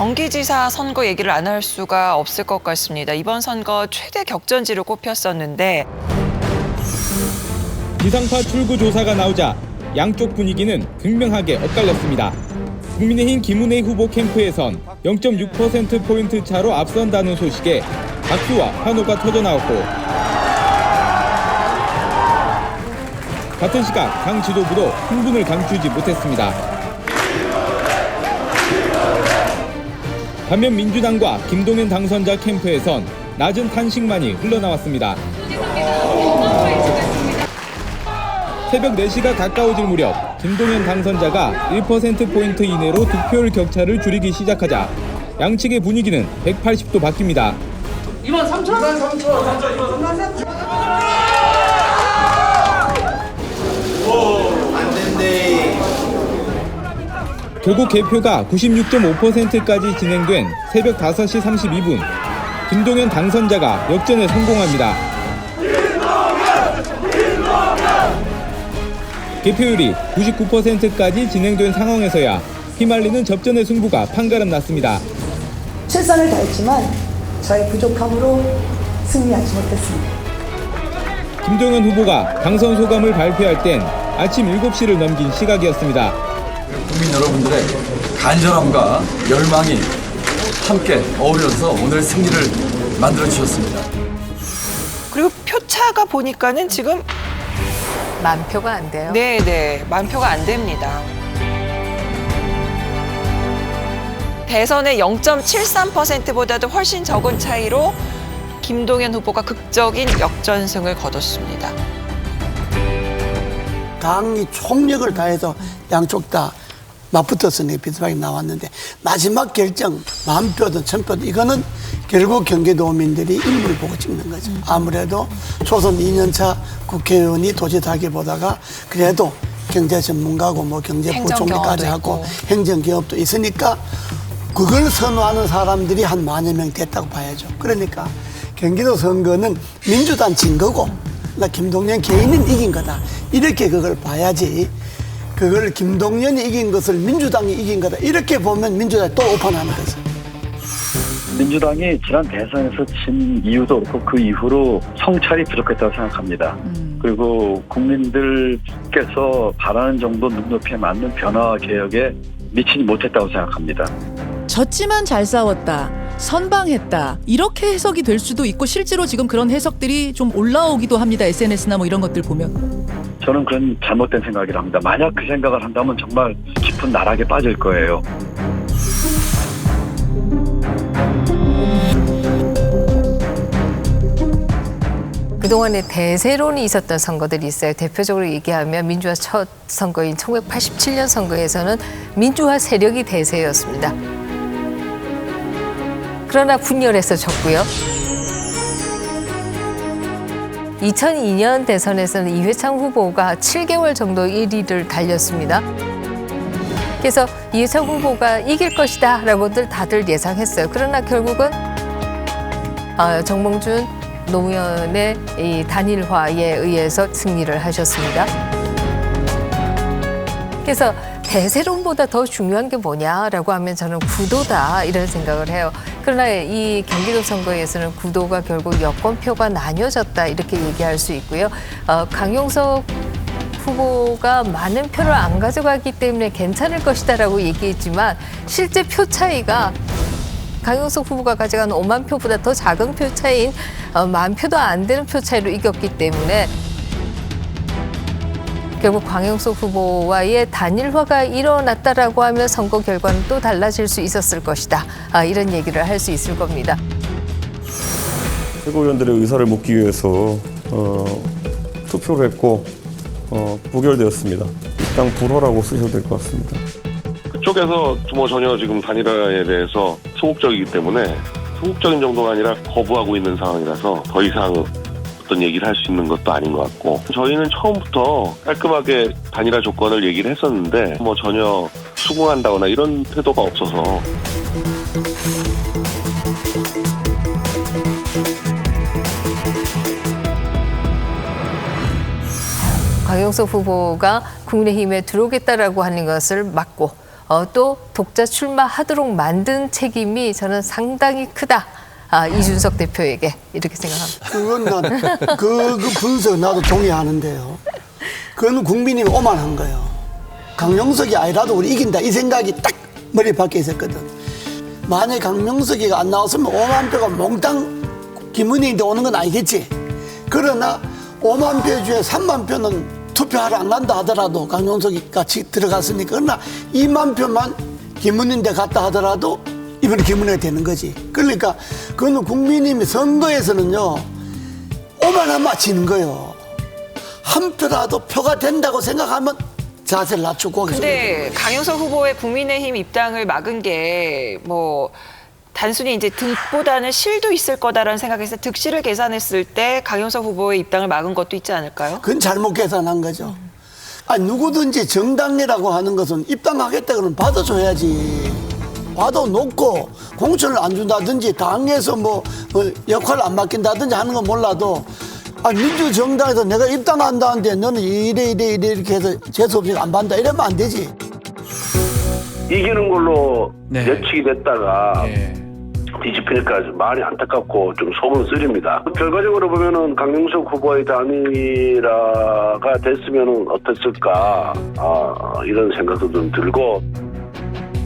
경기지사 선거 얘기를 안 할 수가 없을 것 같습니다. 이번 선거 최대 격전지로 꼽혔었는데 지상파 출구 조사가 나오자 양쪽 분위기는 극명하게 엇갈렸습니다. 국민의힘 김은혜 후보 캠프에선 0.6%포인트 차로 앞선다는 소식에 박수와 환호가 터져나왔고 같은 시각 당 지도부도 흥분을 감추지 못했습니다. 반면 민주당과 김동연 당선자 캠프에선 낮은 탄식만이 흘러나왔습니다. 새벽 4시가 가까워질 무렵 김동연 당선자가 1%포인트 이내로 득표율 격차를 줄이기 시작하자 양측의 분위기는 180도 바뀝니다. 2만 3천? 2만 3천. 2만 3천. 안 된대. 결국 개표가 96.5%까지 진행된 새벽 5시 32분 김동연 당선자가 역전에 성공합니다. 개표율이 99%까지 진행된 상황에서야 휘말리는 접전의 승부가 판가름 났습니다. 최선을 다했지만 저의 부족함으로 승리하지 못했습니다. 김동연 후보가 당선 소감을 발표할 땐 아침 7시를 넘긴 시각이었습니다. 국민 여러분들의 간절함과 열망이 함께 어우러서 오늘 승리를 만들어 주셨습니다. 그리고 표차가 보니까는 지금 10,000표가 안 돼요. 네, 10,000표가 안 됩니다. 대선의 0.73%보다도 훨씬 적은 차이로 김동연 후보가 극적인 역전승을 거뒀습니다. 당이 총력을 다해서 양쪽 다 맞붙었으니 비슷하게 나왔는데 마지막 결정 10,000표든 1,000표든 이거는 결국 경기도민들이 인물을 보고 찍는 거죠. 아무래도 초선 2년차 국회의원이 도지사기보다가 그래도 경제 전문가고 뭐 경제부총리까지 하고 행정기업도 있으니까 그걸 선호하는 사람들이 한 10,000여 명 됐다고 봐야죠. 그러니까 경기도 선거는 민주당 진 거고 나 김동연 개인은 이긴 거다. 이렇게 그걸 봐야지. 그걸 김동연이 이긴 것을 민주당이 이긴 거다. 이렇게 보면 민주당이 또 오판하는 거죠. 민주당이 지난 대선에서 진 이유도 그렇고 그 이후로 성찰이 부족했다고 생각합니다. 그리고 국민들께서 바라는 정도 눈높이에 맞는 변화와 개혁에 미치지 못했다고 생각합니다. 졌지만 잘 싸웠다, 선방했다 이렇게 해석이 될 수도 있고 실제로 지금 그런 해석들이 좀 올라오기도 합니다. SNS나 뭐 이런 것들 보면. 저는 그런 잘못된 생각이라 합니다. 만약 그 생각을 한다면 정말 깊은 나락에 빠질 거예요. 그동안에 대세론이 있었던 선거들이 있어요. 대표적으로 얘기하면 민주화 첫 선거인 1987년 선거에서는 민주화 세력이 대세였습니다. 그러나 분열해서 졌고요. 2002년 대선에서는 이회창 후보가 7개월 정도 1위를 달렸습니다. 그래서 이회창 후보가 이길 것이다 라고들 다들 예상했어요. 그러나 결국은 정몽준, 노무현의 이 단일화에 의해서 승리를 하셨습니다. 그래서 대세론보다 더 중요한 게 뭐냐라고 하면 저는 구도다 이런 생각을 해요. 그러나 이 경기도 선거에서는 구도가 결국 여권표가 나뉘어졌다 이렇게 얘기할 수 있고요. 강용석 후보가 많은 표를 안 가져가기 때문에 괜찮을 것이다라고 얘기했지만 실제 표 차이가 강용석 후보가 가져간 5만 표보다 더 작은 표 차이인 10,000표도 안 되는 표 차이로 이겼기 때문에 결국 강용석 후보와의 단일화가 일어났다라고 하면 선거 결과는 또 달라질 수 있었을 것이다. 이런 얘기를 할 수 있을 겁니다. 최고위원들의 의사를 묻기 위해서 투표를 했고 부결되었습니다. 이 땅 불허라고 쓰셔도 될 것 같습니다. 그쪽에서 뭐 전혀 지금 단일화에 대해서 소극적이기 때문에 소극적인 정도가 아니라 거부하고 있는 상황이라서 더 이상 어떤 얘기를 할 수 있는 것도 아닌 것 같고 저희는 처음부터 깔끔하게 단일화 조건을 얘기를 했었는데 뭐 전혀 수긍한다거나 이런 태도가 없어서 강용석 후보가 국민의힘에 들어오겠다라고 하는 것을 막고 또 독자 출마하도록 만든 책임이 저는 상당히 크다. 이준석 대표에게 이렇게 생각합니다. 그건 난 그 분석 나도 동의하는데요. 그건 국민이 오만한 거예요. 강용석이 아니라도 우리 이긴다 이 생각이 딱 머리 밖에 있었거든. 만약에 강용석이가 안 나왔으면 5만 표가 몽땅 김은혜한테 오는 건 아니겠지. 그러나 5만 표 중에 3만 표는 투표하러 안 간다 하더라도 강용석이 같이 들어갔으니까, 그러나 2만 표만 김은혜한테 갔다 하더라도 이번에 김은혜가 되는 거지. 그러니까 그거는 국민님이 선거에서는요 오만하면 지는 거예요. 한 표라도 표가 된다고 생각하면 자세를 낮추고. 근데 강용석 후보의 국민의힘 입당을 막은 게 뭐 단순히 이제 득보다는 실도 있을 거다라는 생각에서 득실을 계산했을 때 강용석 후보의 입당을 막은 것도 있지 않을까요? 그건 잘못 계산한 거죠. 아니, 누구든지 정당이라고 하는 것은 입당하겠다 그러면 받아줘야지. 받아놓고 공천을 안 준다든지 당에서 뭐 역할을 안 맡긴다든지 하는 건 몰라도, 민주정당에서 내가 입당한다는데 너는 이래 이렇게 해서 재수없이 안 받는다 이러면 안 되지. 이기는 걸로 예측이 됐다가 뒤집히니까 많이 안타깝고 좀 속은 쓰립니다. 결과적으로 보면은 강용석 후보의 단일화가 됐으면 어땠을까 이런 생각도 좀 들고.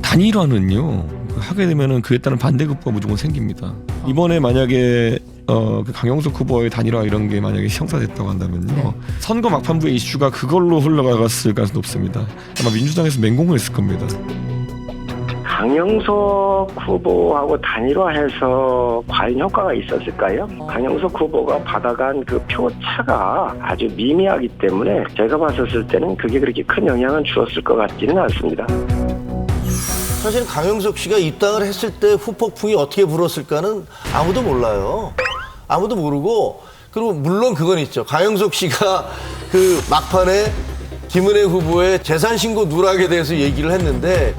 단일화는요 하게 되면은 그에 따른 반대급부가 무조건 생깁니다. 이번에 만약에 그 강용석 후보의 단일화 이런 게 만약에 형사됐다고 한다면요 선거 막판부의 이슈가 그걸로 흘러갔을 가능성이 높습니다. 아마 민주당에서 맹공을 했을 겁니다. 강용석 후보하고 단일화해서 과연 효과가 있었을까요? 강용석 후보가 받아간 그 표 차가 아주 미미하기 때문에 제가 봤었을 때는 그게 그렇게 큰 영향을 주었을 것 같지는 않습니다. 사실 강용석 씨가 입당을 했을 때 후폭풍이 어떻게 불었을까는 아무도 몰라요. 아무도 모르고, 그리고 물론 그건 있죠. 강용석 씨가 그 막판에 김은혜 후보의 재산신고 누락에 대해서 얘기를 했는데,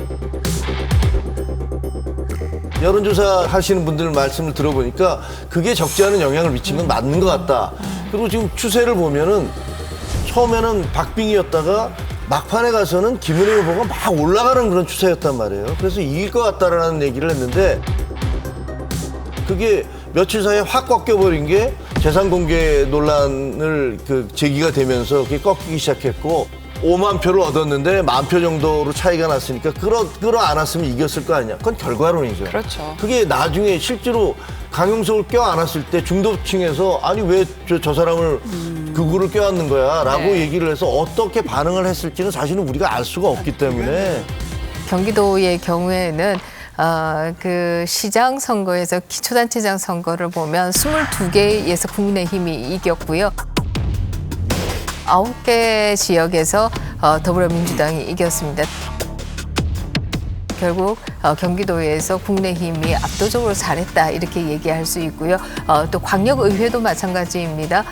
여론조사 하시는 분들 말씀을 들어보니까 그게 적지 않은 영향을 미친 건 맞는 것 같다. 그리고 지금 추세를 보면은 처음에는 박빙이었다가 막판에 가서는 김은혜 후보가 막 올라가는 그런 추세였단 말이에요. 그래서 이길 것 같다라는 얘기를 했는데, 그게 며칠 사이에 확 꺾여버린 게 재산 공개 논란을 제기가 되면서 그게 꺾이기 시작했고, 5만 표를 얻었는데 1만 표 정도로 차이가 났으니까 끌어안았으면 이겼을 거 아니야. 그건 결과론이죠. 그렇죠. 그게 나중에 실제로 강용석을 껴안았을 때 중도층에서 아니 왜 저 사람을 극우를 껴안는 거야 라고 얘기를 해서 어떻게 반응을 했을지는 사실은 우리가 알 수가 없기 때문에. 경기도의 경우에는 그 시장 선거에서 기초단체장 선거를 보면 22개에서 국민의힘이 이겼고요. 9개 지역에서 더불어민주당이 이겼습니다. 결국 경기도에서 국민의힘이 압도적으로 잘했다 이렇게 얘기할 수 있고요. 또 광역의회도 마찬가지입니다.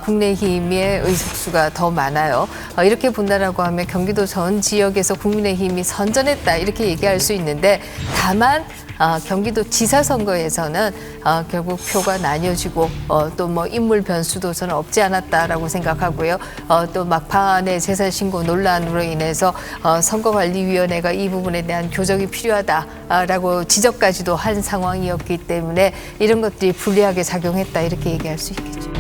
국민의힘의 의석수가 더 많아요. 이렇게 본다라고 하면 경기도 전 지역에서 국민의힘이 선전했다 이렇게 얘기할 수 있는데, 다만 경기도 지사 선거에서는 결국 표가 나뉘어지고 또 뭐 인물 변수도 저는 없지 않았다라고 생각하고요. 또 막판에 재산 신고 논란으로 인해서 선거관리위원회가 이 부분에 대한 교정이 필요하다라고 지적까지도 한 상황이었기 때문에 이런 것들이 불리하게 작용했다 이렇게 얘기할 수 있겠죠.